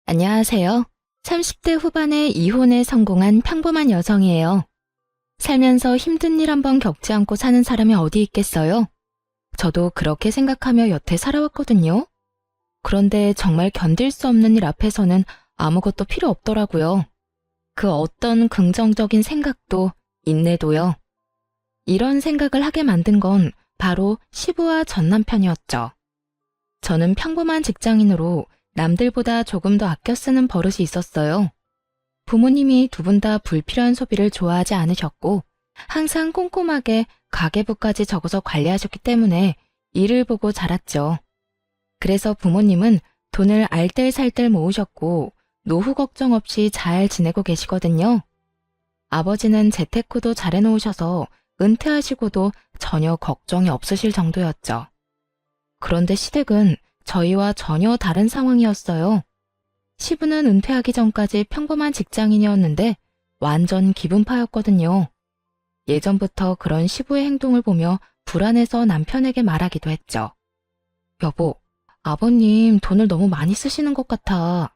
안녕하세요. 30대 후반에 이혼에 성공한 평범한 여성이에요. 살면서 힘든 일 한번 겪지 않고 사는 사람이 어디 있겠어요? 저도 그렇게 생각하며 여태 살아왔거든요. 그런데 정말 견딜 수 없는 일 앞에서는 아무것도 필요 없더라고요. 그 어떤 긍정적인 생각도, 인내도요. 이런 생각을 하게 만든 건 바로 시부와 전 남편이었죠. 저는 평범한 직장인으로 남들보다 조금 더 아껴 쓰는 버릇이 있었어요. 부모님이 두 분 다 불필요한 소비를 좋아하지 않으셨고, 항상 꼼꼼하게 가계부까지 적어서 관리하셨기 때문에 일을 보고 자랐죠. 그래서 부모님은 돈을 알뜰살뜰 모으셨고, 노후 걱정 없이 잘 지내고 계시거든요. 아버지는 재테크도 잘 해놓으셔서 은퇴하시고도 전혀 걱정이 없으실 정도였죠. 그런데 시댁은 저희와 전혀 다른 상황이었어요. 시부는 은퇴하기 전까지 평범한 직장인이었는데 완전 기분파였거든요. 예전부터 그런 시부의 행동을 보며 불안해서 남편에게 말하기도 했죠. 여보, 아버님 돈을 너무 많이 쓰시는 것 같아.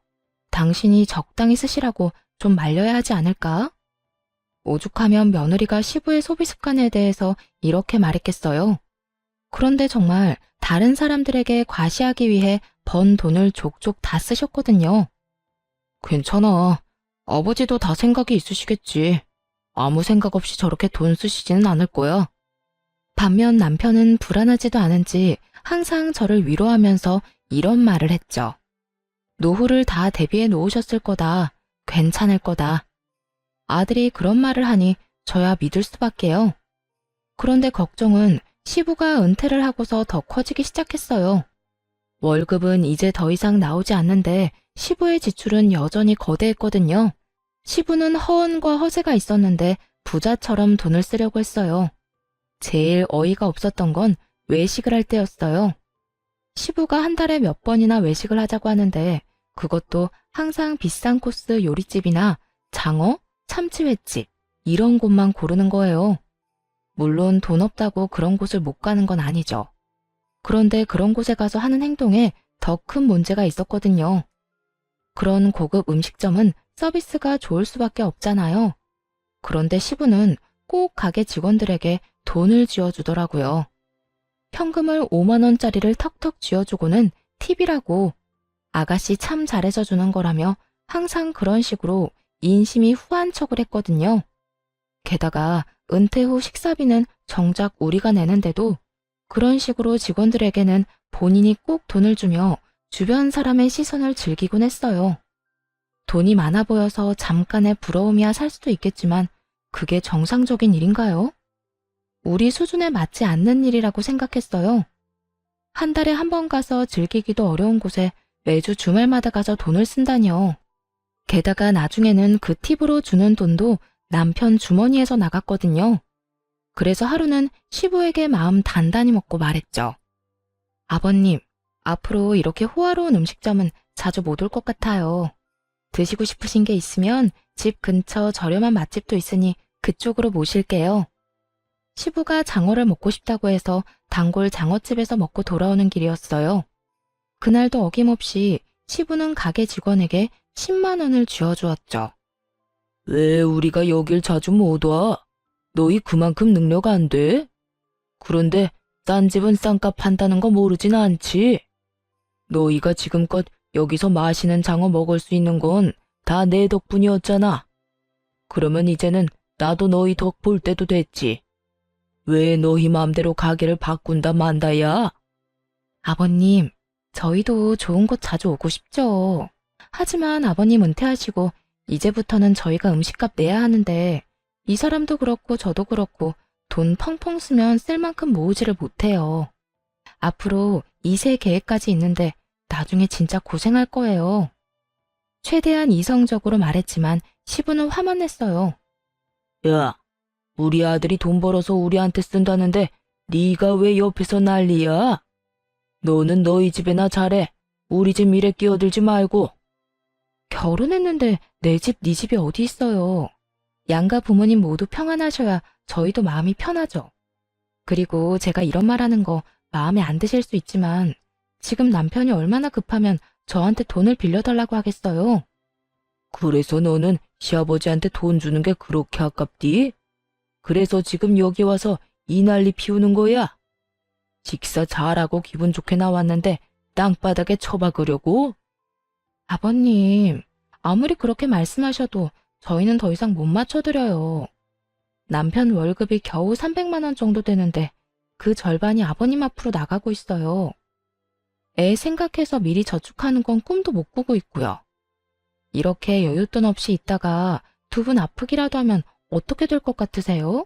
당신이 적당히 쓰시라고 좀 말려야 하지 않을까? 오죽하면 며느리가 시부의 소비 습관에 대해서 이렇게 말했겠어요. 그런데 정말 다른 사람들에게 과시하기 위해 번 돈을 족족 다 쓰셨거든요. 괜찮아. 아버지도 다 생각이 있으시겠지. 아무 생각 없이 저렇게 돈 쓰시지는 않을 거야. 반면 남편은 불안하지도 않은지 항상 저를 위로하면서 이런 말을 했죠. 노후를 다 대비해 놓으셨을 거다. 괜찮을 거다. 아들이 그런 말을 하니 저야 믿을 수밖에요. 그런데 걱정은 시부가 은퇴를 하고서 더 커지기 시작했어요. 월급은 이제 더 이상 나오지 않는데 시부의 지출은 여전히 거대했거든요. 시부는 허언과 허세가 있었는데 부자처럼 돈을 쓰려고 했어요. 제일 어이가 없었던 건 외식을 할 때였어요. 시부가 한 달에 몇 번이나 외식을 하자고 하는데 그것도 항상 비싼 코스 요리집이나 장어, 참치횟집 이런 곳만 고르는 거예요. 물론 돈 없다고 그런 곳을 못 가는 건 아니죠. 그런데 그런 곳에 가서 하는 행동에 더 큰 문제가 있었거든요. 그런 고급 음식점은 서비스가 좋을 수밖에 없잖아요. 그런데 시부는 꼭 가게 직원들에게 돈을 쥐어주더라고요. 현금을 5만 원짜리를 턱턱 쥐어주고는 팁이라고 아가씨 참 잘해서 주는 거라며 항상 그런 식으로 인심이 후한 척을 했거든요. 게다가 은퇴 후 식사비는 정작 우리가 내는데도 그런 식으로 직원들에게는 본인이 꼭 돈을 주며 주변 사람의 시선을 즐기곤 했어요. 돈이 많아 보여서 잠깐의 부러움이야 살 수도 있겠지만 그게 정상적인 일인가요? 우리 수준에 맞지 않는 일이라고 생각했어요. 한 달에 한 번 가서 즐기기도 어려운 곳에 매주 주말마다 가서 돈을 쓴다뇨. 게다가 나중에는 그 팁으로 주는 돈도 남편 주머니에서 나갔거든요. 그래서 하루는 시부에게 마음 단단히 먹고 말했죠. 아버님, 앞으로 이렇게 호화로운 음식점은 자주 못 올 것 같아요. 드시고 싶으신 게 있으면 집 근처 저렴한 맛집도 있으니 그쪽으로 모실게요. 시부가 장어를 먹고 싶다고 해서 단골 장어집에서 먹고 돌아오는 길이었어요. 그날도 어김없이 시부는 가게 직원에게 10만 원을 쥐어주었죠. 왜 우리가 여길 자주 못 와? 너희 그만큼 능력 안 돼? 그런데 싼 집은 싼값 한다는 거 모르진 않지? 너희가 지금껏 여기서 맛있는 장어 먹을 수 있는 건 다 내 덕분이었잖아. 그러면 이제는 나도 너희 덕 볼 때도 됐지. 왜 너희 맘대로 가게를 바꾼다 만다야? 아버님, 저희도 좋은 곳 자주 오고 싶죠. 하지만 아버님 은퇴하시고 이제부터는 저희가 음식값 내야 하는데 이 사람도 그렇고 저도 그렇고 돈 펑펑 쓰면 쓸 만큼 모으지를 못해요. 앞으로 2세 계획까지 있는데 나중에 진짜 고생할 거예요. 최대한 이성적으로 말했지만 시부는 화만 냈어요. 야, 우리 아들이 돈 벌어서 우리한테 쓴다는데 네가 왜 옆에서 난리야? 너는 너희 집에나 잘해. 우리 집 일에 끼어들지 말고. 결혼했는데 내 집, 네 집이 어디 있어요. 양가 부모님 모두 평안하셔야 저희도 마음이 편하죠. 그리고 제가 이런 말하는 거 마음에 안 드실 수 있지만 지금 남편이 얼마나 급하면 저한테 돈을 빌려달라고 하겠어요? 그래서 너는 시아버지한테 돈 주는 게 그렇게 아깝디? 그래서 지금 여기 와서 이 난리 피우는 거야? 식사 잘하고 기분 좋게 나왔는데 땅바닥에 처박으려고? 아버님, 아무리 그렇게 말씀하셔도 저희는 더 이상 못 맞춰드려요. 남편 월급이 겨우 300만 원 정도 되는데 그 절반이 아버님 앞으로 나가고 있어요. 애 생각해서 미리 저축하는 건 꿈도 못 꾸고 있고요. 이렇게 여윳돈 없이 있다가 두 분 아프기라도 하면 어떻게 될 것 같으세요?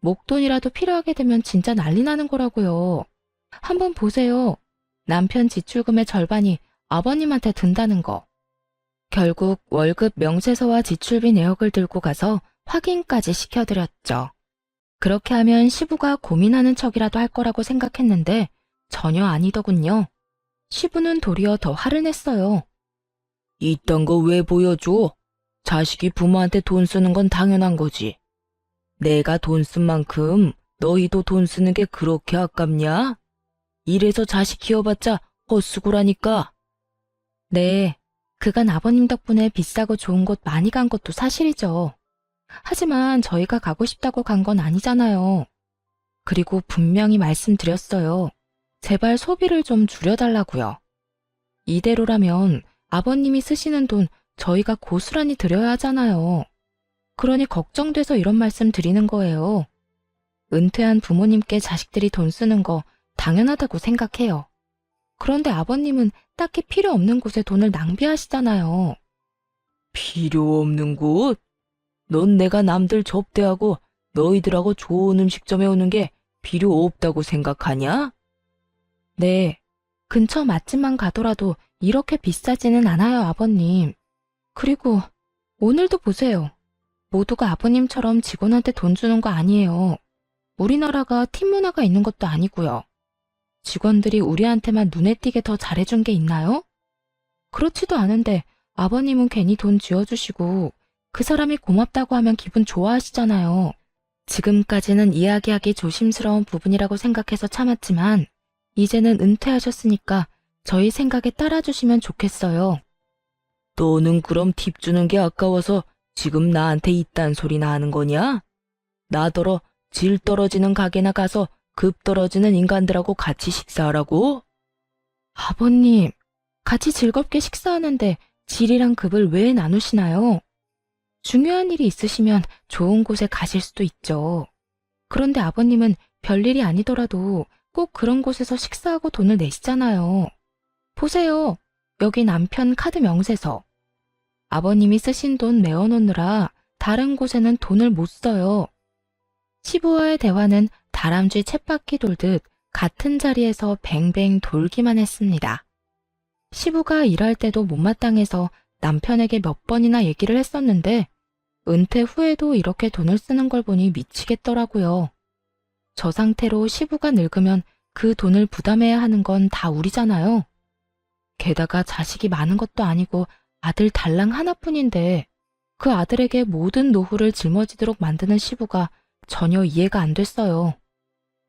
목돈이라도 필요하게 되면 진짜 난리 나는 거라고요. 한번 보세요. 남편 지출금의 절반이 아버님한테 든다는 거. 결국 월급 명세서와 지출비 내역을 들고 가서 확인까지 시켜드렸죠. 그렇게 하면 시부가 고민하는 척이라도 할 거라고 생각했는데 전혀 아니더군요. 시부는 도리어 더 화를 냈어요. 이딴 거 왜 보여줘? 자식이 부모한테 돈 쓰는 건 당연한 거지. 내가 돈 쓴 만큼 너희도 돈 쓰는 게 그렇게 아깝냐? 이래서 자식 키워봤자 헛수고라니까. 네, 그간 아버님 덕분에 비싸고 좋은 곳 많이 간 것도 사실이죠. 하지만 저희가 가고 싶다고 간 건 아니잖아요. 그리고 분명히 말씀드렸어요. 제발 소비를 좀 줄여달라고요. 이대로라면 아버님이 쓰시는 돈 저희가 고스란히 드려야 하잖아요. 그러니 걱정돼서 이런 말씀 드리는 거예요. 은퇴한 부모님께 자식들이 돈 쓰는 거 당연하다고 생각해요. 그런데 아버님은 딱히 필요 없는 곳에 돈을 낭비하시잖아요. 필요 없는 곳? 넌 내가 남들 접대하고 너희들하고 좋은 음식점에 오는 게 필요 없다고 생각하냐? 네, 근처 맛집만 가더라도 이렇게 비싸지는 않아요, 아버님. 그리고 오늘도 보세요. 모두가 아버님처럼 직원한테 돈 주는 거 아니에요. 우리나라가 팀 문화가 있는 것도 아니고요. 직원들이 우리한테만 눈에 띄게 더 잘해준 게 있나요? 그렇지도 않은데 아버님은 괜히 돈 쥐어주시고 그 사람이 고맙다고 하면 기분 좋아하시잖아요. 지금까지는 이야기하기 조심스러운 부분이라고 생각해서 참았지만 이제는 은퇴하셨으니까 저희 생각에 따라주시면 좋겠어요. 너는 그럼 팁 주는 게 아까워서 지금 나한테 이딴 소리나 하는 거냐? 나더러 질 떨어지는 가게나 가서 급 떨어지는 인간들하고 같이 식사하라고? 아버님, 같이 즐겁게 식사하는데 질이랑 급을 왜 나누시나요? 중요한 일이 있으시면 좋은 곳에 가실 수도 있죠. 그런데 아버님은 별일이 아니더라도 꼭 그런 곳에서 식사하고 돈을 내시잖아요. 보세요. 여기 남편 카드 명세서. 아버님이 쓰신 돈 메워놓느라 다른 곳에는 돈을 못 써요. 시부와의 대화는 다람쥐 쳇바퀴 돌듯 같은 자리에서 뱅뱅 돌기만 했습니다. 시부가 일할 때도 못마땅해서 남편에게 몇 번이나 얘기를 했었는데 은퇴 후에도 이렇게 돈을 쓰는 걸 보니 미치겠더라고요. 저 상태로 시부가 늙으면 그 돈을 부담해야 하는 건 다 우리잖아요. 게다가 자식이 많은 것도 아니고 아들 달랑 하나뿐인데 그 아들에게 모든 노후를 짊어지도록 만드는 시부가 전혀 이해가 안 됐어요.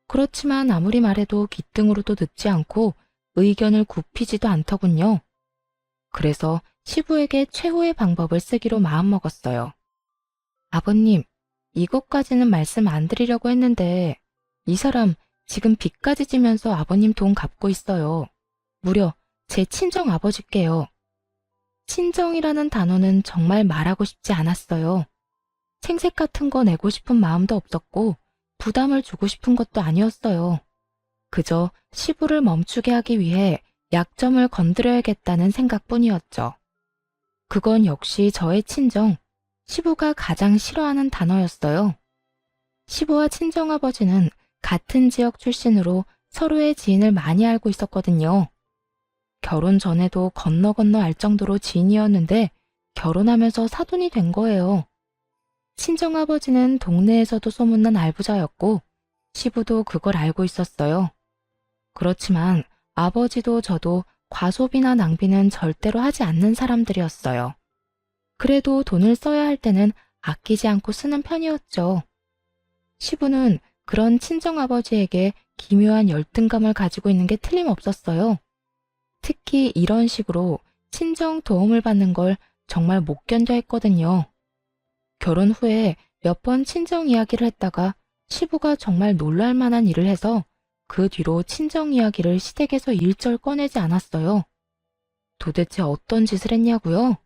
그렇지만 아무리 말해도 귀등으로도 듣지 않고 의견을 굽히지도 않더군요. 그래서 시부에게 최후의 방법을 쓰기로 마음먹었어요. 아버님, 이것까지는 말씀 안 드리려고 했는데 이 사람 지금 빚까지 지면서 아버님 돈 갚고 있어요. 무려 제 친정 아버지께요. 친정이라는 단어는 정말 말하고 싶지 않았어요. 생색 같은 거 내고 싶은 마음도 없었고 부담을 주고 싶은 것도 아니었어요. 그저 시부를 멈추게 하기 위해 약점을 건드려야겠다는 생각뿐이었죠. 그건 역시 저의 친정, 시부가 가장 싫어하는 단어였어요. 시부와 친정아버지는 같은 지역 출신으로 서로의 지인을 많이 알고 있었거든요. 결혼 전에도 건너 알 정도로 지인이었는데 결혼하면서 사돈이 된 거예요. 친정아버지는 동네에서도 소문난 알부자였고 시부도 그걸 알고 있었어요. 그렇지만 아버지도 저도 과소비나 낭비는 절대로 하지 않는 사람들이었어요. 그래도 돈을 써야 할 때는 아끼지 않고 쓰는 편이었죠. 시부는 그런 친정아버지에게 기묘한 열등감을 가지고 있는 게 틀림없었어요. 특히 이런 식으로 친정 도움을 받는 걸 정말 못 견뎌 했거든요. 결혼 후에 몇 번 친정 이야기를 했다가 시부가 정말 놀랄 만한 일을 해서 그 뒤로 친정 이야기를 시댁에서 일절 꺼내지 않았어요. 도대체 어떤 짓을 했냐고요?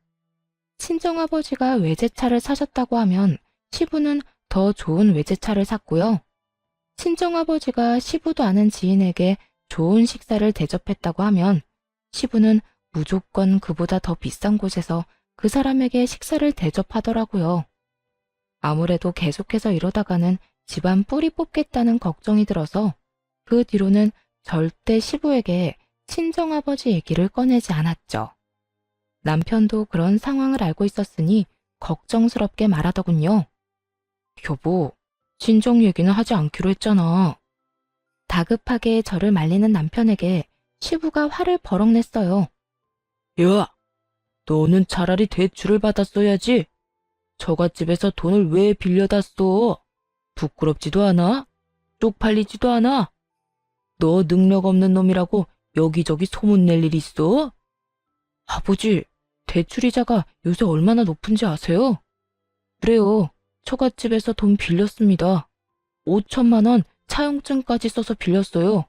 친정아버지가 외제차를 사셨다고 하면 시부는 더 좋은 외제차를 샀고요. 친정아버지가 시부도 아는 지인에게 좋은 식사를 대접했다고 하면 시부는 무조건 그보다 더 비싼 곳에서 그 사람에게 식사를 대접하더라고요. 아무래도 계속해서 이러다가는 집안 뿌리 뽑겠다는 걱정이 들어서 그 뒤로는 절대 시부에게 친정아버지 얘기를 꺼내지 않았죠. 남편도 그런 상황을 알고 있었으니 걱정스럽게 말하더군요. 여보, 친정 얘기는 하지 않기로 했잖아. 다급하게 저를 말리는 남편에게 시부가 화를 버럭 냈어요. 야, 너는 차라리 대출을 받았어야지. 처갓집에서 돈을 왜 빌려다 써? 부끄럽지도 않아? 쪽팔리지도 않아? 너 능력 없는 놈이라고 여기저기 소문낼 일 있어? 아버지, 대출이자가 요새 얼마나 높은지 아세요? 그래요, 처갓집에서 돈 빌렸습니다. 5천만 원 차용증까지 써서 빌렸어요.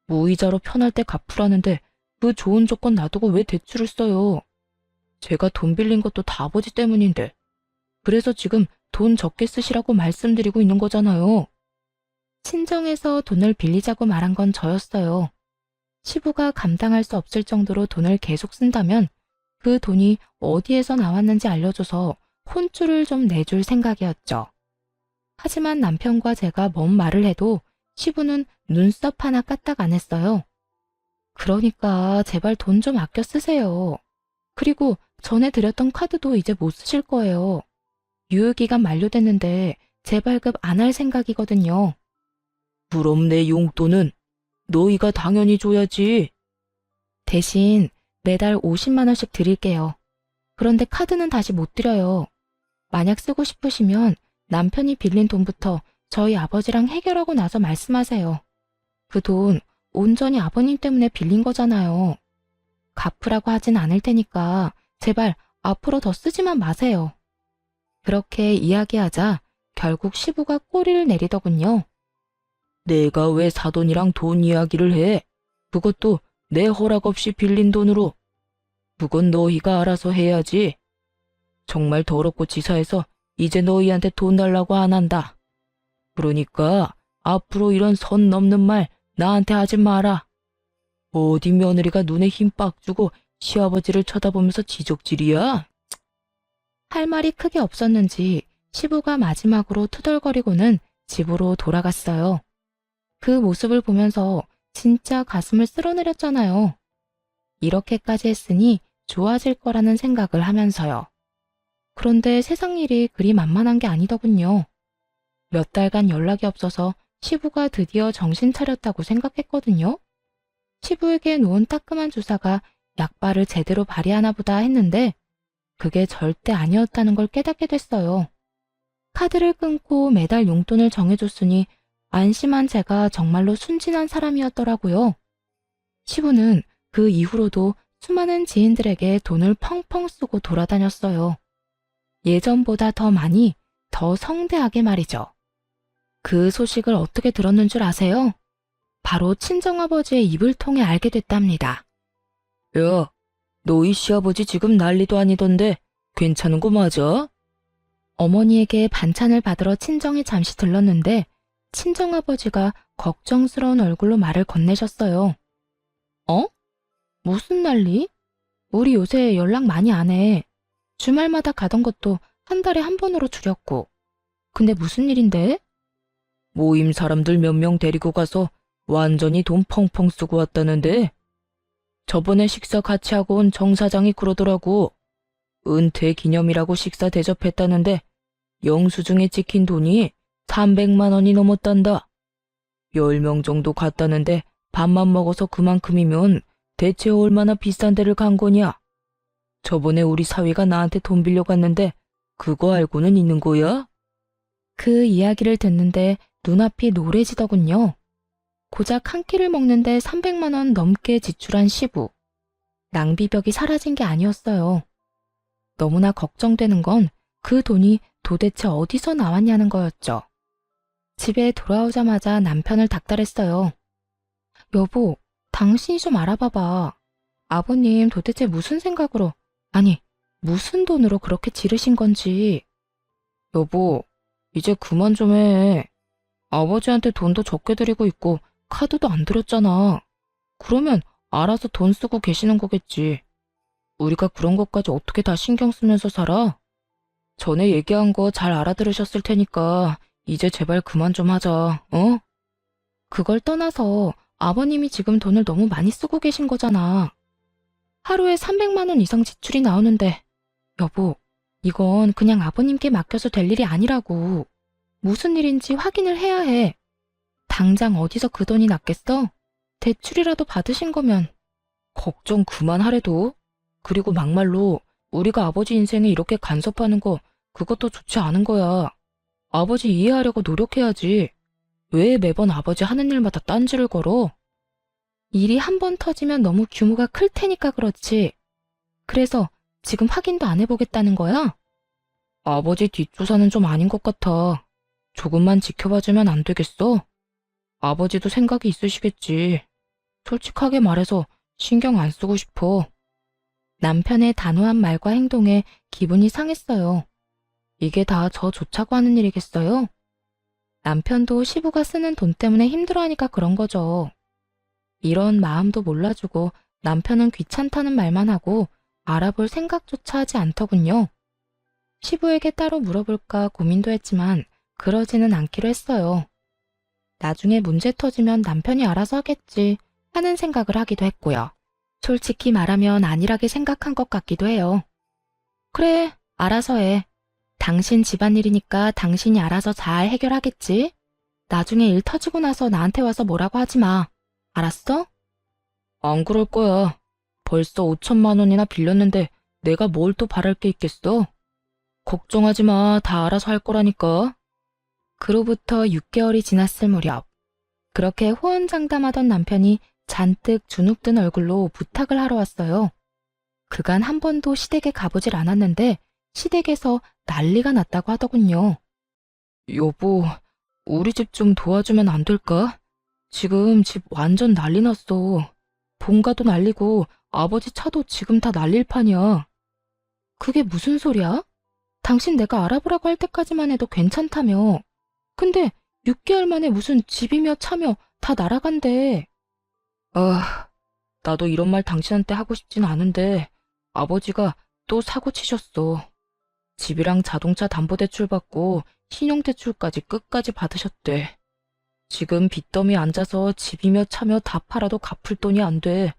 무이자로 편할 때 갚으라는데 그 좋은 조건 놔두고 왜 대출을 써요? 제가 돈 빌린 것도 다 아버지 때문인데. 그래서 지금 돈 적게 쓰시라고 말씀드리고 있는 거잖아요. 친정에서 돈을 빌리자고 말한 건 저였어요. 시부가 감당할 수 없을 정도로 돈을 계속 쓴다면 그 돈이 어디에서 나왔는지 알려줘서 혼쭐을 좀 내줄 생각이었죠. 하지만 남편과 제가 뭔 말을 해도 시부는 눈썹 하나 까딱 안 했어요. 그러니까 제발 돈 좀 아껴 쓰세요. 그리고 전에 드렸던 카드도 이제 못 쓰실 거예요. 유효기간 만료됐는데 재발급 안 할 생각이거든요. 그럼 내 용돈은 너희가 당연히 줘야지. 대신 매달 50만 원씩 드릴게요. 그런데 카드는 다시 못 드려요. 만약 쓰고 싶으시면 남편이 빌린 돈부터 저희 아버지랑 해결하고 나서 말씀하세요. 그 돈 온전히 아버님 때문에 빌린 거잖아요. 갚으라고 하진 않을 테니까 제발 앞으로 더 쓰지만 마세요. 그렇게 이야기하자 결국 시부가 꼬리를 내리더군요. 내가 왜 사돈이랑 돈 이야기를 해? 그것도 내 허락 없이 빌린 돈으로. 그건 너희가 알아서 해야지. 정말 더럽고 치사해서 이제 너희한테 돈 달라고 안 한다. 그러니까 앞으로 이런 선 넘는 말 나한테 하지 마라. 어디 며느리가 눈에 힘 빡 주고 시아버지를 쳐다보면서 지적질이야? 할 말이 크게 없었는지 시부가 마지막으로 투덜거리고는 집으로 돌아갔어요. 그 모습을 보면서 진짜 가슴을 쓸어내렸잖아요. 이렇게까지 했으니 좋아질 거라는 생각을 하면서요. 그런데 세상 일이 그리 만만한 게 아니더군요. 몇 달간 연락이 없어서 시부가 드디어 정신 차렸다고 생각했거든요. 시부에게 놓은 따끔한 주사가 약발을 제대로 발휘하나 보다 했는데 그게 절대 아니었다는 걸 깨닫게 됐어요. 카드를 끊고 매달 용돈을 정해줬으니 안심한 제가 정말로 순진한 사람이었더라고요. 시부는 그 이후로도 수많은 지인들에게 돈을 펑펑 쓰고 돌아다녔어요. 예전보다 더 많이, 더 성대하게 말이죠. 그 소식을 어떻게 들었는 줄 아세요? 바로 친정아버지의 입을 통해 알게 됐답니다. 야, 너희 시아버지 지금 난리도 아니던데 괜찮은 거 맞아? 어머니에게 반찬을 받으러 친정에 잠시 들렀는데 친정아버지가 걱정스러운 얼굴로 말을 건네셨어요. 어? 무슨 난리? 우리 요새 연락 많이 안 해. 주말마다 가던 것도 한 달에 한 번으로 줄였고. 근데 무슨 일인데? 모임 사람들 몇 명 데리고 가서 완전히 돈 펑펑 쓰고 왔다는데? 저번에 식사 같이 하고 온 정 사장이 그러더라고. 은퇴 기념이라고 식사 대접했다는데 영수증에 찍힌 돈이 300만 원이 넘었단다. 10명 정도 갔다는데 밥만 먹어서 그만큼이면 대체 얼마나 비싼 데를 간 거냐? 저번에 우리 사위가 나한테 돈 빌려 갔는데 그거 알고는 있는 거야? 그 이야기를 듣는데 눈앞이 노래지더군요. 고작 한 끼를 먹는데 300만 원 넘게 지출한 시부. 낭비벽이 사라진 게 아니었어요. 너무나 걱정되는 건 그 돈이 도대체 어디서 나왔냐는 거였죠. 집에 돌아오자마자 남편을 닥달했어요. 여보, 당신이 좀 알아봐봐. 아버님 도대체 무슨 생각으로, 아니, 무슨 돈으로 그렇게 지르신 건지. 여보, 이제 그만 좀 해. 아버지한테 돈도 적게 드리고 있고 카드도 안 드렸잖아. 그러면 알아서 돈 쓰고 계시는 거겠지. 우리가 그런 것까지 어떻게 다 신경 쓰면서 살아? 전에 얘기한 거 잘 알아들으셨을 테니까 이제 제발 그만 좀 하자, 어? 그걸 떠나서 아버님이 지금 돈을 너무 많이 쓰고 계신 거잖아. 하루에 300만 원 이상 지출이 나오는데, 여보, 이건 그냥 아버님께 맡겨서 될 일이 아니라고. 무슨 일인지 확인을 해야 해. 당장 어디서 그 돈이 났겠어? 대출이라도 받으신 거면. 걱정 그만하래도. 그리고 막말로 우리가 아버지 인생에 이렇게 간섭하는 거 그것도 좋지 않은 거야. 아버지 이해하려고 노력해야지. 왜 매번 아버지 하는 일마다 딴지를 걸어? 일이 한 번 터지면 너무 규모가 클 테니까 그렇지. 그래서 지금 확인도 안 해보겠다는 거야? 아버지 뒷조사는 좀 아닌 것 같아. 조금만 지켜봐주면 안 되겠어? 아버지도 생각이 있으시겠지. 솔직하게 말해서 신경 안 쓰고 싶어. 남편의 단호한 말과 행동에 기분이 상했어요. 이게 다 저 좋자고 하는 일이겠어요? 남편도 시부가 쓰는 돈 때문에 힘들어하니까 그런 거죠. 이런 마음도 몰라주고 남편은 귀찮다는 말만 하고 알아볼 생각조차 하지 않더군요. 시부에게 따로 물어볼까 고민도 했지만 그러지는 않기로 했어요. 나중에 문제 터지면 남편이 알아서 하겠지 하는 생각을 하기도 했고요. 솔직히 말하면 안일하게 생각한 것 같기도 해요. 그래, 알아서 해. 당신 집안일이니까 당신이 알아서 잘 해결하겠지? 나중에 일 터지고 나서 나한테 와서 뭐라고 하지 마. 알았어? 안 그럴 거야. 벌써 5천만 원이나 빌렸는데 내가 뭘 또 바랄 게 있겠어? 걱정하지 마. 다 알아서 할 거라니까. 그로부터 6개월이 지났을 무렵, 그렇게 호언장담하던 남편이 잔뜩 주눅든 얼굴로 부탁을 하러 왔어요. 그간 한 번도 시댁에 가보질 않았는데 시댁에서 난리가 났다고 하더군요. 여보, 우리 집 좀 도와주면 안 될까? 지금 집 완전 난리 났어. 본가도 난리고 아버지 차도 지금 다 난릴 판이야. 그게 무슨 소리야? 당신 내가 알아보라고 할 때까지만 해도 괜찮다며. 근데 6개월 만에 무슨 집이며 차며 다 날아간대. 아, 나도 이런 말 당신한테 하고 싶진 않은데 아버지가 또 사고 치셨어. 집이랑 자동차 담보대출 받고 신용대출까지 끝까지 받으셨대. 지금 빚더미에 앉아서 집이며 차며 다 팔아도 갚을 돈이 안 돼.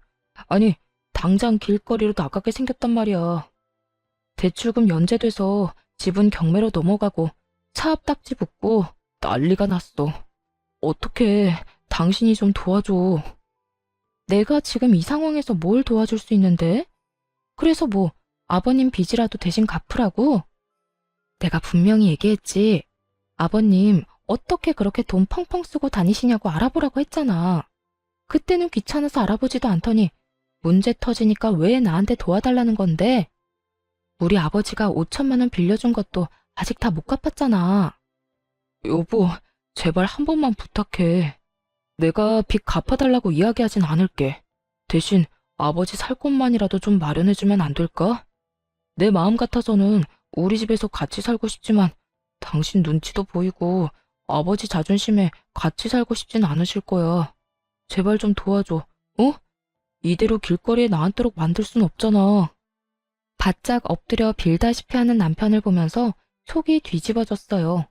아니, 당장 길거리로 나가게 생겼단 말이야. 대출금 연체돼서 집은 경매로 넘어가고 차 앞딱지 붙고 난리가 났어. 어떡해, 당신이 좀 도와줘. 내가 지금 이 상황에서 뭘 도와줄 수 있는데? 그래서 뭐 아버님 빚이라도 대신 갚으라고? 내가 분명히 얘기했지. 아버님 어떻게 그렇게 돈 펑펑 쓰고 다니시냐고 알아보라고 했잖아. 그때는 귀찮아서 알아보지도 않더니 문제 터지니까 왜 나한테 도와달라는 건데? 우리 아버지가 5천만 원 빌려준 것도 아직 다 못 갚았잖아. 여보, 제발 한 번만 부탁해. 내가 빚 갚아달라고 이야기하진 않을게. 대신 아버지 살 곳만이라도 좀 마련해주면 안 될까? 내 마음 같아서는 우리 집에서 같이 살고 싶지만 당신 눈치도 보이고 아버지 자존심에 같이 살고 싶진 않으실 거야. 제발 좀 도와줘, 어? 이대로 길거리에 나앉도록 만들 순 없잖아. 바짝 엎드려 빌다시피 하는 남편을 보면서 속이 뒤집어졌어요.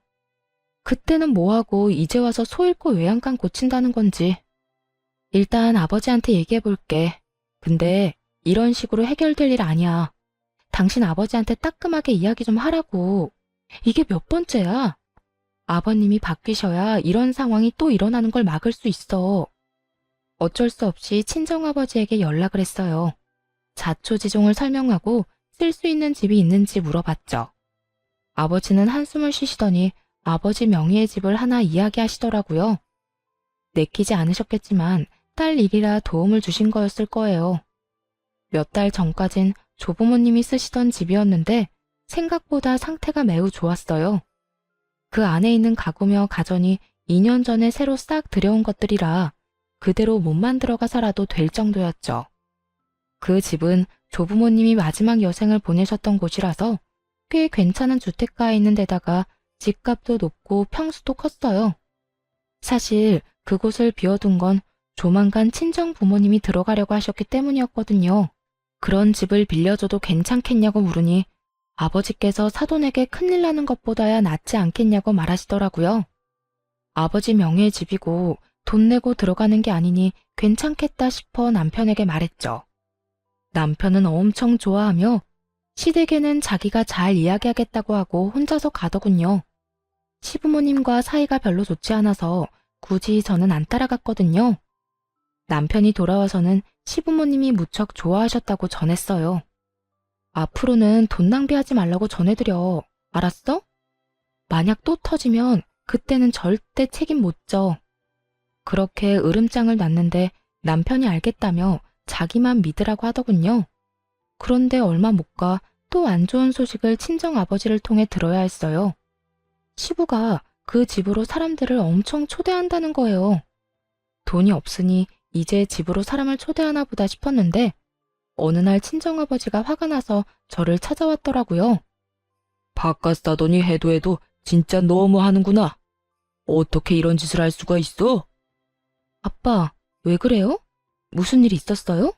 그때는 뭐하고 이제 와서 소 잃고 외양간 고친다는 건지. 일단 아버지한테 얘기해볼게. 근데 이런 식으로 해결될 일 아니야. 당신 아버지한테 따끔하게 이야기 좀 하라고. 이게 몇 번째야? 아버님이 바뀌셔야 이런 상황이 또 일어나는 걸 막을 수 있어. 어쩔 수 없이 친정아버지에게 연락을 했어요. 자초지종을 설명하고 쓸 수 있는 집이 있는지 물어봤죠. 아버지는 한숨을 쉬시더니 아버지 명의의 집을 하나 이야기하시더라고요. 내키지 않으셨겠지만 딸 일이라 도움을 주신 거였을 거예요. 몇 달 전까진 조부모님이 쓰시던 집이었는데 생각보다 상태가 매우 좋았어요. 그 안에 있는 가구며 가전이 2년 전에 새로 싹 들여온 것들이라 그대로 몸만 들어가 살아도 될 정도였죠. 그 집은 조부모님이 마지막 여생을 보내셨던 곳이라서 꽤 괜찮은 주택가에 있는 데다가 집값도 높고 평수도 컸어요. 사실 그곳을 비워둔 건 조만간 친정 부모님이 들어가려고 하셨기 때문이었거든요. 그런 집을 빌려줘도 괜찮겠냐고 물으니 아버지께서 사돈에게 큰일 나는 것보다야 낫지 않겠냐고 말하시더라고요. 아버지 명의의 집이고 돈 내고 들어가는 게 아니니 괜찮겠다 싶어 남편에게 말했죠. 남편은 엄청 좋아하며 시댁에는 자기가 잘 이야기하겠다고 하고 혼자서 가더군요. 시부모님과 사이가 별로 좋지 않아서 굳이 저는 안 따라갔거든요. 남편이 돌아와서는 시부모님이 무척 좋아하셨다고 전했어요. 앞으로는 돈 낭비하지 말라고 전해드려. 알았어? 만약 또 터지면 그때는 절대 책임 못 져. 그렇게 으름장을 놨는데 남편이 알겠다며 자기만 믿으라고 하더군요. 그런데 얼마 못 가 또 안 좋은 소식을 친정 아버지를 통해 들어야 했어요. 시부가 그 집으로 사람들을 엄청 초대한다는 거예요. 돈이 없으니 이제 집으로 사람을 초대하나 보다 싶었는데 어느 날 친정아버지가 화가 나서 저를 찾아왔더라고요. 바깥 사돈이 해도 진짜 너무 하는구나. 어떻게 이런 짓을 할 수가 있어? 아빠, 왜 그래요? 무슨 일 있었어요?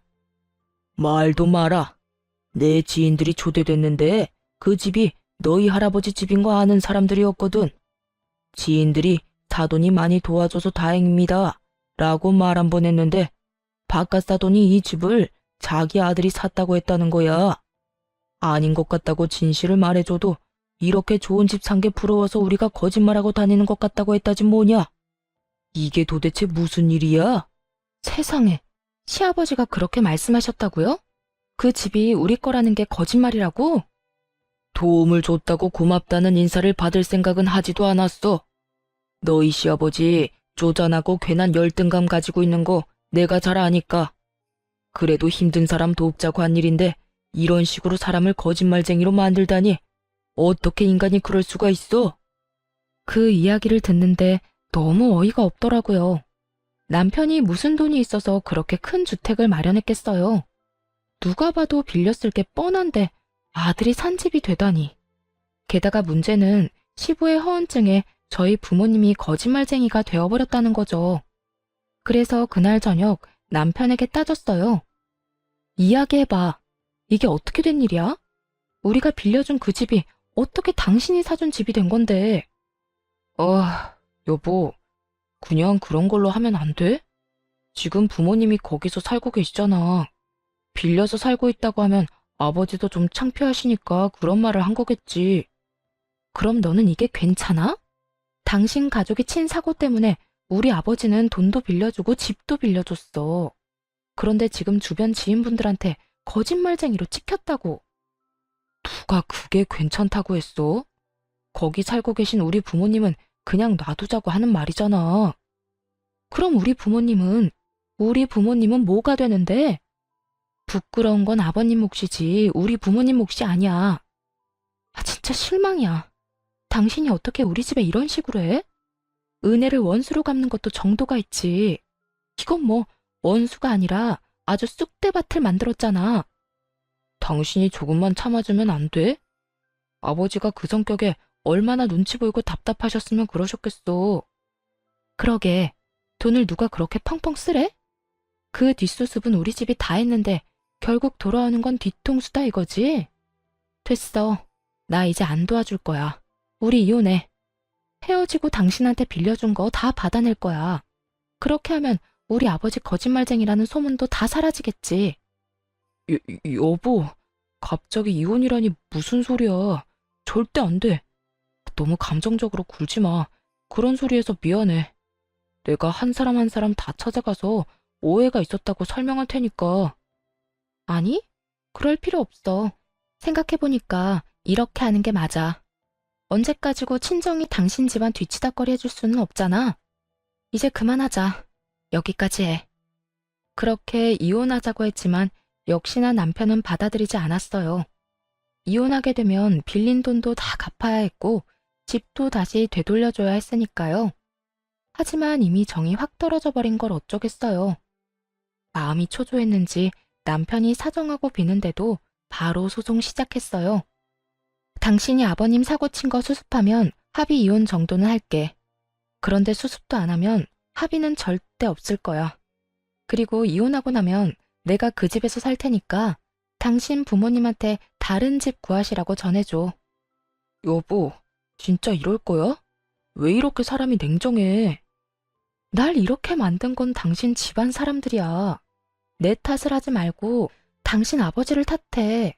말도 마라. 내 지인들이 초대됐는데 그 집이 너희 할아버지 집인 거 아는 사람들이었거든. 지인들이 사돈이 많이 도와줘서 다행입니다. 라고 말 한 번 했는데 바깥 사돈이 이 집을 자기 아들이 샀다고 했다는 거야. 아닌 것 같다고 진실을 말해줘도 이렇게 좋은 집 산 게 부러워서 우리가 거짓말하고 다니는 것 같다고 했다지 뭐냐. 이게 도대체 무슨 일이야? 세상에, 시아버지가 그렇게 말씀하셨다고요? 그 집이 우리 거라는 게 거짓말이라고? 도움을 줬다고 고맙다는 인사를 받을 생각은 하지도 않았어. 너희 시아버지 쪼잔하고 괜한 열등감 가지고 있는 거 내가 잘 아니까. 그래도 힘든 사람 돕자고 한 일인데 이런 식으로 사람을 거짓말쟁이로 만들다니 어떻게 인간이 그럴 수가 있어? 그 이야기를 듣는데 너무 어이가 없더라고요. 남편이 무슨 돈이 있어서 그렇게 큰 주택을 마련했겠어요. 누가 봐도 빌렸을 게 뻔한데 아들이 산 집이 되다니. 게다가 문제는 시부의 허언증에 저희 부모님이 거짓말쟁이가 되어버렸다는 거죠. 그래서 그날 저녁 남편에게 따졌어요. 이야기해봐. 이게 어떻게 된 일이야? 우리가 빌려준 그 집이 어떻게 당신이 사준 집이 된 건데? 여보, 그냥 그런 걸로 하면 안 돼? 지금 부모님이 거기서 살고 계시잖아. 빌려서 살고 있다고 하면 아버지도 좀 창피하시니까 그런 말을 한 거겠지. 그럼 너는 이게 괜찮아? 당신 가족이 친 사고 때문에 우리 아버지는 돈도 빌려주고 집도 빌려줬어. 그런데 지금 주변 지인분들한테 거짓말쟁이로 찍혔다고. 누가 그게 괜찮다고 했어? 거기 살고 계신 우리 부모님은 그냥 놔두자고 하는 말이잖아. 그럼 우리 부모님은 뭐가 되는데? 부끄러운 건 아버님 몫이지 우리 부모님 몫이 아니야. 아, 진짜 실망이야. 당신이 어떻게 우리 집에 이런 식으로 해? 은혜를 원수로 갚는 것도 정도가 있지. 이건 뭐 원수가 아니라 아주 쑥대밭을 만들었잖아. 당신이 조금만 참아주면 안 돼? 아버지가 그 성격에 얼마나 눈치 보이고 답답하셨으면 그러셨겠어. 그러게, 돈을 누가 그렇게 펑펑 쓰래? 그 뒷수습은 우리 집이 다 했는데 결국 돌아오는 건 뒤통수다 이거지? 됐어. 나 이제 안 도와줄 거야. 우리 이혼해. 헤어지고 당신한테 빌려준 거 다 받아낼 거야. 그렇게 하면 우리 아버지 거짓말쟁이라는 소문도 다 사라지겠지. 여보, 갑자기 이혼이라니 무슨 소리야. 절대 안 돼. 너무 감정적으로 굴지 마. 그런 소리해서 미안해. 내가 한 사람 한 사람 다 찾아가서 오해가 있었다고 설명할 테니까. 아니, 그럴 필요 없어. 생각해보니까 이렇게 하는 게 맞아. 언제까지고 친정이 당신 집안 뒤치다꺼리 해줄 수는 없잖아. 이제 그만하자. 여기까지 해. 그렇게 이혼하자고 했지만 역시나 남편은 받아들이지 않았어요. 이혼하게 되면 빌린 돈도 다 갚아야 했고 집도 다시 되돌려줘야 했으니까요. 하지만 이미 정이 확 떨어져 버린 걸 어쩌겠어요. 마음이 초조했는지 남편이 사정하고 비는데도 바로 소송 시작했어요. 당신이 아버님 사고 친 거 수습하면 합의 이혼 정도는 할게. 그런데 수습도 안 하면 합의는 절대 없을 거야. 그리고 이혼하고 나면 내가 그 집에서 살 테니까 당신 부모님한테 다른 집 구하시라고 전해줘. 여보, 진짜 이럴 거야? 왜 이렇게 사람이 냉정해? 날 이렇게 만든 건 당신 집안 사람들이야. 내 탓을 하지 말고 당신 아버지를 탓해.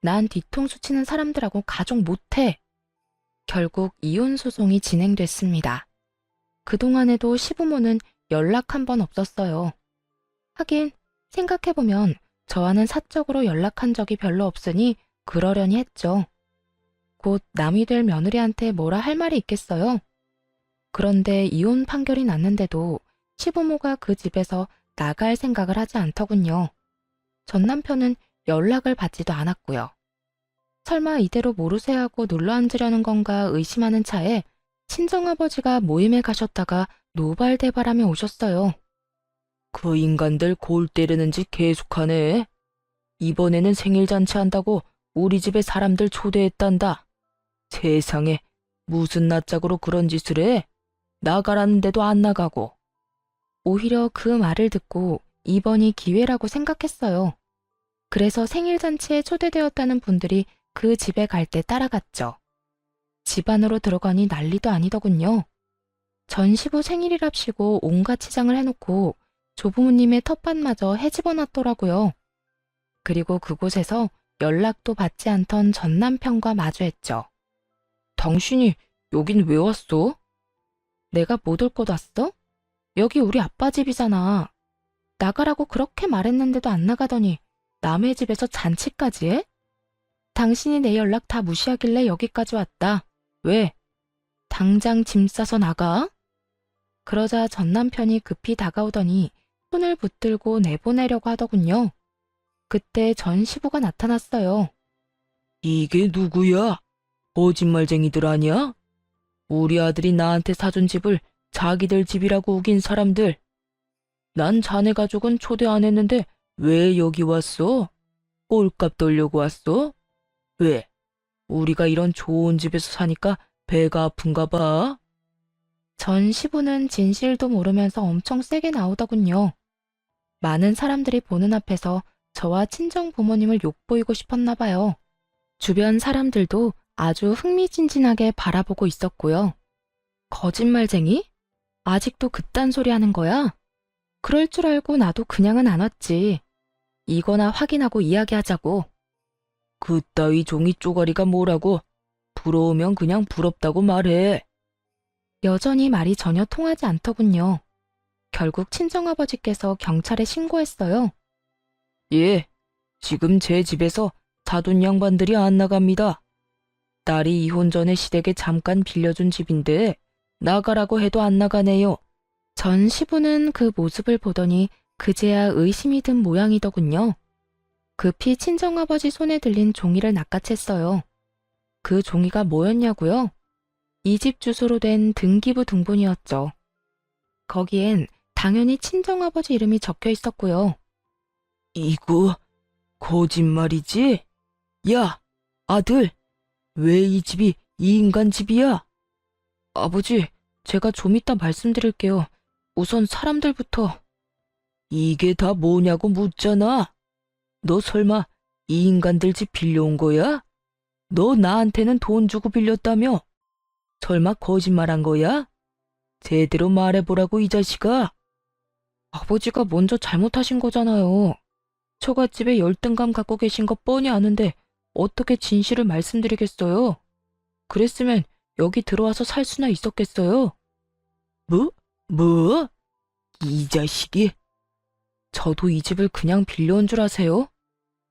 난 뒤통수 치는 사람들하고 가족 못해. 결국 이혼 소송이 진행됐습니다. 그동안에도 시부모는 연락 한 번 없었어요. 하긴 생각해보면 저와는 사적으로 연락한 적이 별로 없으니 그러려니 했죠. 곧 남이 될 며느리한테 뭐라 할 말이 있겠어요? 그런데 이혼 판결이 났는데도 시부모가 그 집에서 나갈 생각을 하지 않더군요. 전 남편은 연락을 받지도 않았고요. 설마 이대로 모르쇠 하고 눌러앉으려는 건가 의심하는 차에 친정아버지가 모임에 가셨다가 노발대발하며 오셨어요. 그 인간들 골 때리는지 계속하네. 이번에는 생일 잔치 한다고 우리 집에 사람들 초대했단다. 세상에, 무슨 낯짝으로 그런 짓을 해? 나가라는데도 안 나가고. 오히려 그 말을 듣고 이번이 기회라고 생각했어요. 그래서 생일 잔치에 초대되었다는 분들이 그 집에 갈 때 따라갔죠. 집 안으로 들어가니 난리도 아니더군요. 전 시부 생일이랍시고 온갖 치장을 해놓고 조부모님의 텃밭마저 헤집어놨더라고요. 그리고 그곳에서 연락도 받지 않던 전 남편과 마주했죠. 당신이 여긴 왜 왔어? 내가 못 올 것 왔어? 여기 우리 아빠 집이잖아. 나가라고 그렇게 말했는데도 안 나가더니 남의 집에서 잔치까지 해? 당신이 내 연락 다 무시하길래 여기까지 왔다. 왜? 당장 짐 싸서 나가? 그러자 전 남편이 급히 다가오더니 손을 붙들고 내보내려고 하더군요. 그때 전 시부가 나타났어요. 이게 누구야? 거짓말쟁이들 아니야? 우리 아들이 나한테 사준 집을 자기들 집이라고 우긴 사람들. 난 자네 가족은 초대 안 했는데 왜 여기 왔어? 꼴값 돌려고 왔어? 왜? 우리가 이런 좋은 집에서 사니까 배가 아픈가 봐? 전 시부는 진실도 모르면서 엄청 세게 나오더군요. 많은 사람들이 보는 앞에서 저와 친정 부모님을 욕보이고 싶었나 봐요. 주변 사람들도 아주 흥미진진하게 바라보고 있었고요. 거짓말쟁이? 아직도 그딴 소리 하는 거야? 그럴 줄 알고 나도 그냥은 안 왔지. 이거나 확인하고 이야기하자고. 그따위 종이 쪼가리가 뭐라고? 부러우면 그냥 부럽다고 말해. 여전히 말이 전혀 통하지 않더군요. 결국 친정아버지께서 경찰에 신고했어요. 예, 지금 제 집에서 사돈 양반들이 안 나갑니다. 딸이 이혼 전에 시댁에 잠깐 빌려준 집인데 나가라고 해도 안 나가네요. 전 시부는 그 모습을 보더니 그제야 의심이 든 모양이더군요. 급히 친정아버지 손에 들린 종이를 낚아챘어요. 그 종이가 뭐였냐고요? 이 집 주소로 된 등기부 등본이었죠. 거기엔 당연히 친정아버지 이름이 적혀 있었고요. 이거 거짓말이지? 야, 아들, 왜 이 집이 이 인간 집이야? 아버지, 제가 좀 이따 말씀드릴게요. 우선 사람들부터. 이게 다 뭐냐고 묻잖아. 너 설마 이 인간들 집 빌려온 거야? 너 나한테는 돈 주고 빌렸다며? 설마 거짓말한 거야? 제대로 말해보라고 이 자식아. 아버지가 먼저 잘못하신 거잖아요. 처갓집에 열등감 갖고 계신 거 뻔히 아는데 어떻게 진실을 말씀드리겠어요? 그랬으면 여기 들어와서 살 수나 있었겠어요? 뭐? 이 자식이? 저도 이 집을 그냥 빌려온 줄 아세요?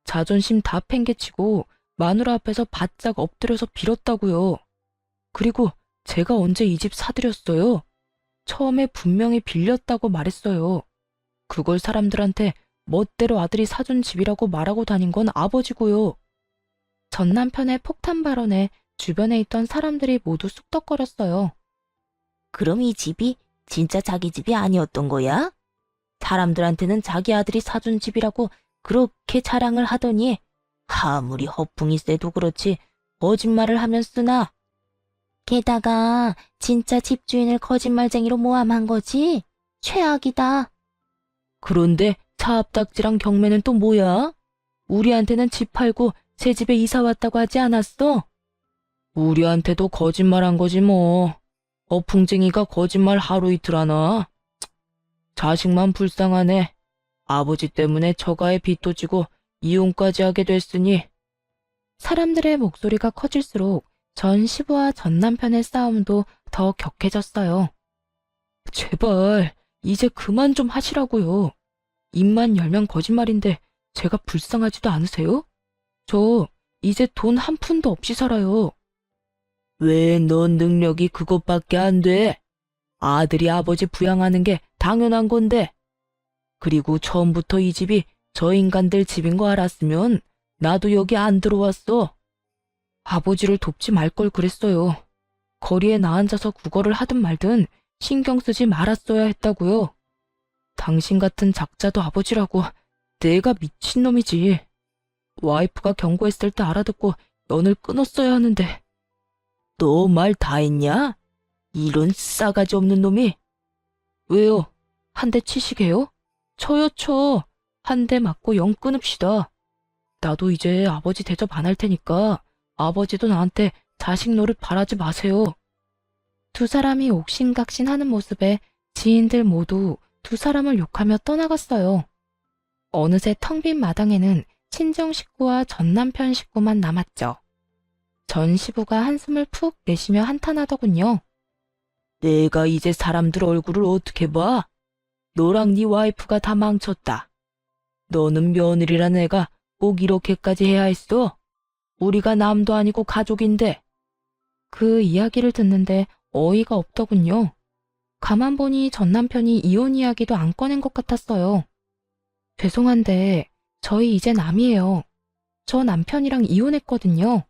자존심 다 팽개치고 마누라 앞에서 바짝 엎드려서 빌었다고요. 그리고 제가 언제 이 집 사드렸어요? 처음에 분명히 빌렸다고 말했어요. 그걸 사람들한테 멋대로 아들이 사준 집이라고 말하고 다닌 건 아버지고요. 전 남편의 폭탄 발언에 주변에 있던 사람들이 모두 쑥덕거렸어요. 그럼 이 집이 진짜 자기 집이 아니었던 거야? 사람들한테는 자기 아들이 사준 집이라고 그렇게 자랑을 하더니 아무리 허풍이 세도 그렇지 거짓말을 하면 쓰나? 게다가 진짜 집주인을 거짓말쟁이로 모함한 거지? 최악이다. 그런데 차압딱지랑 경매는 또 뭐야? 우리한테는 집 팔고 새 집에 이사 왔다고 하지 않았어? 우리한테도 거짓말한 거지 뭐. 허풍쟁이가 거짓말 하루 이틀 하나? 자식만 불쌍하네. 아버지 때문에 처가에 빚도 지고 이혼까지 하게 됐으니. 사람들의 목소리가 커질수록 전 시부와 전 남편의 싸움도 더 격해졌어요. 제발 이제 그만 좀 하시라고요. 입만 열면 거짓말인데 제가 불쌍하지도 않으세요? 저 이제 돈 한 푼도 없이 살아요. 왜 넌 능력이 그것밖에 안 돼? 아들이 아버지 부양하는 게 당연한 건데. 그리고 처음부터 이 집이 저 인간들 집인 거 알았으면 나도 여기 안 들어왔어. 아버지를 돕지 말 걸 그랬어요. 거리에 나앉아서 구걸을 하든 말든 신경 쓰지 말았어야 했다고요. 당신 같은 작자도 아버지라고. 내가 미친놈이지. 와이프가 경고했을 때 알아듣고 연을 끊었어야 하는데. 너 말 다 했냐? 이런 싸가지 없는 놈이. 왜요? 한 대 치시게요? 쳐요 쳐. 한 대 맞고 연 끊읍시다. 나도 이제 아버지 대접 안 할 테니까 아버지도 나한테 자식 노릇 바라지 마세요. 두 사람이 옥신각신하는 모습에 지인들 모두 두 사람을 욕하며 떠나갔어요. 어느새 텅 빈 마당에는 친정 식구와 전 남편 식구만 남았죠. 전 시부가 한숨을 푹 내쉬며 한탄하더군요. 내가 이제 사람들 얼굴을 어떻게 봐? 너랑 네 와이프가 다 망쳤다. 너는 며느리란 애가 꼭 이렇게까지 해야 했어? 우리가 남도 아니고 가족인데. 그 이야기를 듣는데 어이가 없더군요. 가만 보니 전 남편이 이혼 이야기도 안 꺼낸 것 같았어요. 죄송한데 저희 이제 남이에요. 저 남편이랑 이혼했거든요.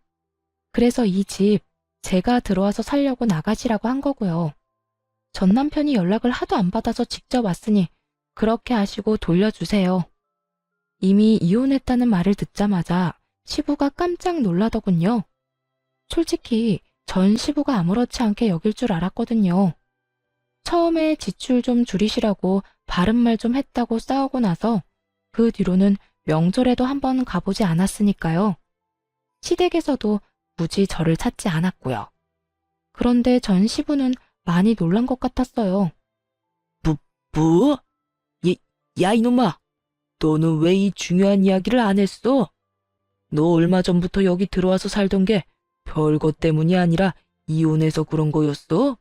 그래서 이 집 제가 들어와서 살려고 나가시라고 한 거고요. 전 남편이 연락을 하도 안 받아서 직접 왔으니 그렇게 하시고 돌려주세요. 이미 이혼했다는 말을 듣자마자 시부가 깜짝 놀라더군요. 솔직히 전 시부가 아무렇지 않게 여길 줄 알았거든요. 처음에 지출 좀 줄이시라고 바른말 좀 했다고 싸우고 나서 그 뒤로는 명절에도 한번 가보지 않았으니까요. 시댁에서도 굳이 저를 찾지 않았고요. 그런데 전 시부는 많이 놀란 것 같았어요. 뭐? 야 이놈아. 너는 왜 이 중요한 이야기를 안 했어? 너 얼마 전부터 여기 들어와서 살던 게 별것 때문이 아니라 이혼해서 그런 거였어?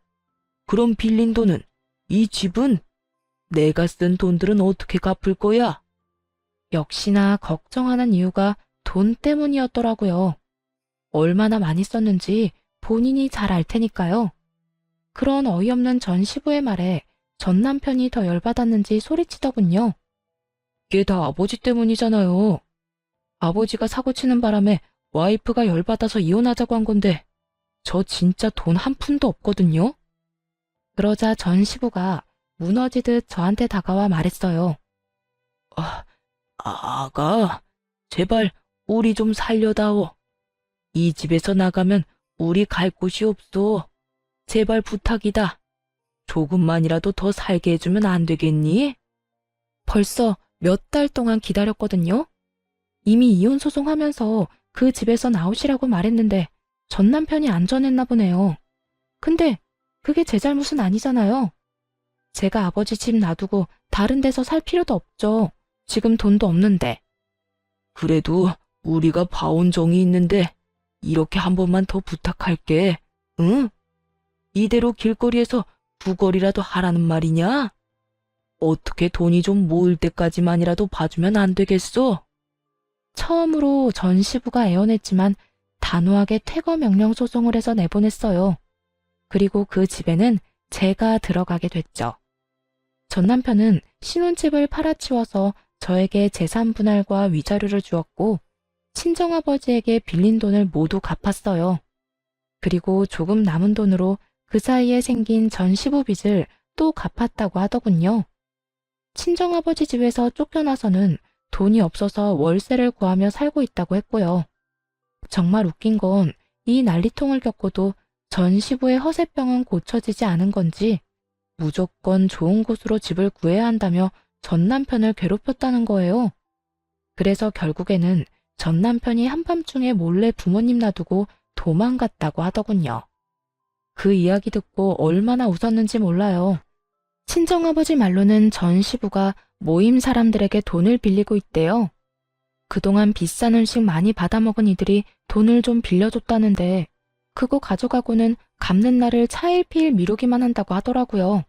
그럼 빌린 돈은, 이 집은, 내가 쓴 돈들은 어떻게 갚을 거야? 역시나 걱정하는 이유가 돈 때문이었더라고요. 얼마나 많이 썼는지 본인이 잘 알 테니까요. 그런 어이없는 전 시부의 말에 전 남편이 더 열받았는지 소리치더군요. 이게 다 아버지 때문이잖아요. 아버지가 사고치는 바람에 와이프가 열받아서 이혼하자고 한 건데 저 진짜 돈 한 푼도 없거든요. 그러자 전 시부가 무너지듯 저한테 다가와 말했어요. 아가, 제발 우리 좀 살려다오. 이 집에서 나가면 우리 갈 곳이 없어. 제발 부탁이다. 조금만이라도 더 살게 해주면 안 되겠니? 벌써 몇 달 동안 기다렸거든요. 이미 이혼 소송하면서 그 집에서 나오시라고 말했는데 전 남편이 안 전했나 보네요. 근데 그게 제 잘못은 아니잖아요. 제가 아버지 집 놔두고 다른 데서 살 필요도 없죠. 지금 돈도 없는데. 그래도 우리가 봐온 정이 있는데 이렇게 한 번만 더 부탁할게. 응? 이대로 길거리에서 구걸이라도 하라는 말이냐? 어떻게 돈이 좀 모일 때까지만이라도 봐주면 안 되겠어? 처음으로 전 시부가 애원했지만 단호하게 퇴거 명령 소송을 해서 내보냈어요. 그리고 그 집에는 제가 들어가게 됐죠. 전 남편은 신혼집을 팔아치워서 저에게 재산 분할과 위자료를 주었고 친정아버지에게 빌린 돈을 모두 갚았어요. 그리고 조금 남은 돈으로 그 사이에 생긴 전 시부 빚을 또 갚았다고 하더군요. 친정아버지 집에서 쫓겨나서는 돈이 없어서 월세를 구하며 살고 있다고 했고요. 정말 웃긴 건 이 난리통을 겪고도 전 시부의 허세병은 고쳐지지 않은 건지 무조건 좋은 곳으로 집을 구해야 한다며 전 남편을 괴롭혔다는 거예요. 그래서 결국에는 전 남편이 한밤중에 몰래 부모님 놔두고 도망갔다고 하더군요. 그 이야기 듣고 얼마나 웃었는지 몰라요. 친정아버지 말로는 전 시부가 모임 사람들에게 돈을 빌리고 있대요. 그동안 비싼 음식 많이 받아먹은 이들이 돈을 좀 빌려줬다는데 그거 가져가고는 갚는 날을 차일피일 미루기만 한다고 하더라고요.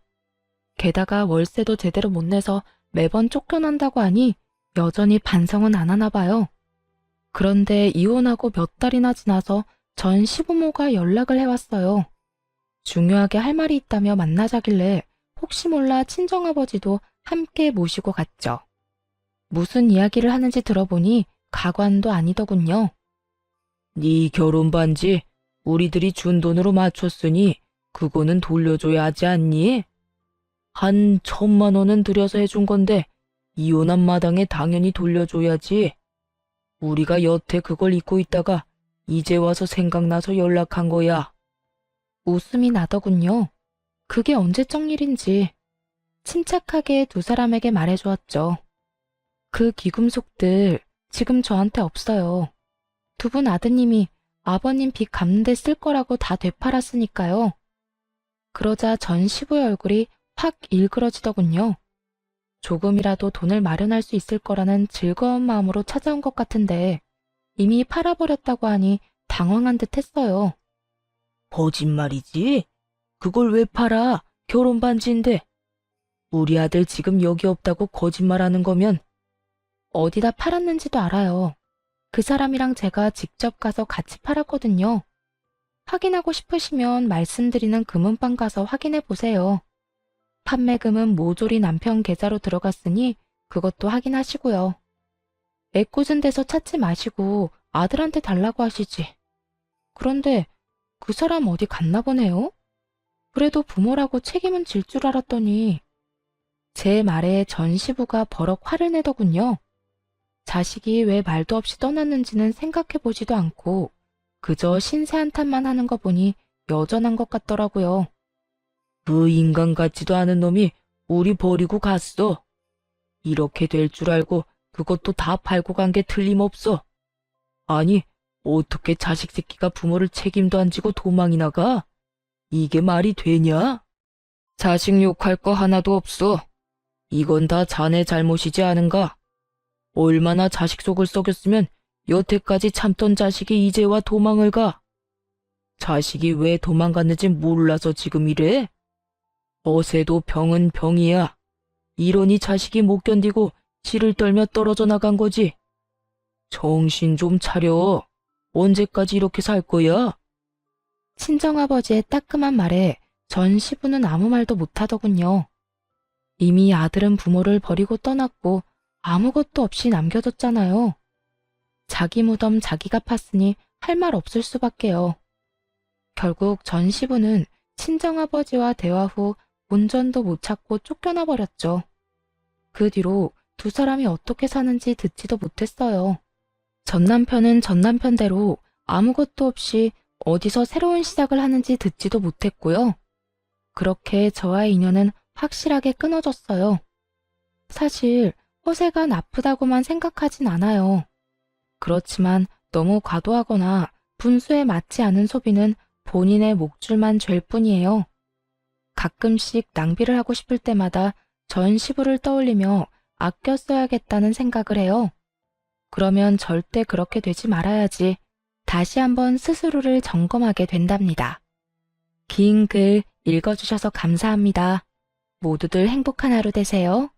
게다가 월세도 제대로 못 내서 매번 쫓겨난다고 하니 여전히 반성은 안 하나 봐요. 그런데 이혼하고 몇 달이나 지나서 전 시부모가 연락을 해왔어요. 중요하게 할 말이 있다며 만나자길래 혹시 몰라 친정아버지도 함께 모시고 갔죠. 무슨 이야기를 하는지 들어보니 가관도 아니더군요. 네 결혼 반지 우리들이 준 돈으로 맞췄으니 그거는 돌려줘야 하지 않니? 한 1,000만 원은 들여서 해준 건데 이혼한 마당에 당연히 돌려줘야지. 우리가 여태 그걸 잊고 있다가 이제 와서 생각나서 연락한 거야. 웃음이 나더군요. 그게 언제적 일인지 침착하게 두 사람에게 말해주었죠. 그 귀금속들 지금 저한테 없어요. 두 분 아드님이 아버님 빚 갚는 데 쓸 거라고 다 되팔았으니까요. 그러자 전 시부의 얼굴이 확 일그러지더군요. 조금이라도 돈을 마련할 수 있을 거라는 즐거운 마음으로 찾아온 것 같은데 이미 팔아버렸다고 하니 당황한 듯 했어요. 거짓말이지? 그걸 왜 팔아? 결혼 반지인데. 우리 아들 지금 여기 없다고 거짓말하는 거면 어디다 팔았는지도 알아요. 그 사람이랑 제가 직접 가서 같이 팔았거든요. 확인하고 싶으시면 말씀드리는 금은방 가서 확인해 보세요. 판매금은 모조리 남편 계좌로 들어갔으니 그것도 확인하시고요. 애꿎은 데서 찾지 마시고 아들한테 달라고 하시지. 그런데 그 사람 어디 갔나 보네요? 그래도 부모라고 책임은 질 줄 알았더니 제 말에 전 시부가 버럭 화를 내더군요. 자식이 왜 말도 없이 떠났는지는 생각해 보지도 않고 그저 신세 한탄만 하는 거 보니 여전한 것 같더라고요. 그 인간 같지도 않은 놈이 우리 버리고 갔어. 이렇게 될 줄 알고 그것도 다 팔고 간 게 틀림없어. 아니, 어떻게 자식 새끼가 부모를 책임도 안 지고 도망이나 가? 이게 말이 되냐? 자식 욕할 거 하나도 없어. 이건 다 자네 잘못이지 않은가? 얼마나 자식 속을 썩였으면 여태까지 참던 자식이 이제 와 도망을 가? 자식이 왜 도망갔는지 몰라서 지금 이래? 어세도 병은 병이야. 이러니 자식이 못 견디고 치를 떨며 떨어져 나간 거지. 정신 좀 차려. 언제까지 이렇게 살 거야? 친정아버지의 따끔한 말에 전 시부는 아무 말도 못하더군요. 이미 아들은 부모를 버리고 떠났고 아무것도 없이 남겨뒀잖아요. 자기 무덤 자기가 팠으니 할 말 없을 수밖에요. 결국 전 시부는 친정아버지와 대화 후 본전도 못 찾고 쫓겨나 버렸죠. 그 뒤로 두 사람이 어떻게 사는지 듣지도 못했어요. 전 남편은 전 남편대로 아무것도 없이 어디서 새로운 시작을 하는지 듣지도 못했고요. 그렇게 저와의 인연은 확실하게 끊어졌어요. 사실 허세가 나쁘다고만 생각하진 않아요. 그렇지만 너무 과도하거나 분수에 맞지 않은 소비는 본인의 목줄만 죄일 뿐이에요. 가끔씩 낭비를 하고 싶을 때마다 전 시부를 떠올리며 아껴 써야겠다는 생각을 해요. 그러면 절대 그렇게 되지 말아야지 다시 한번 스스로를 점검하게 된답니다. 긴 글 읽어주셔서 감사합니다. 모두들 행복한 하루 되세요.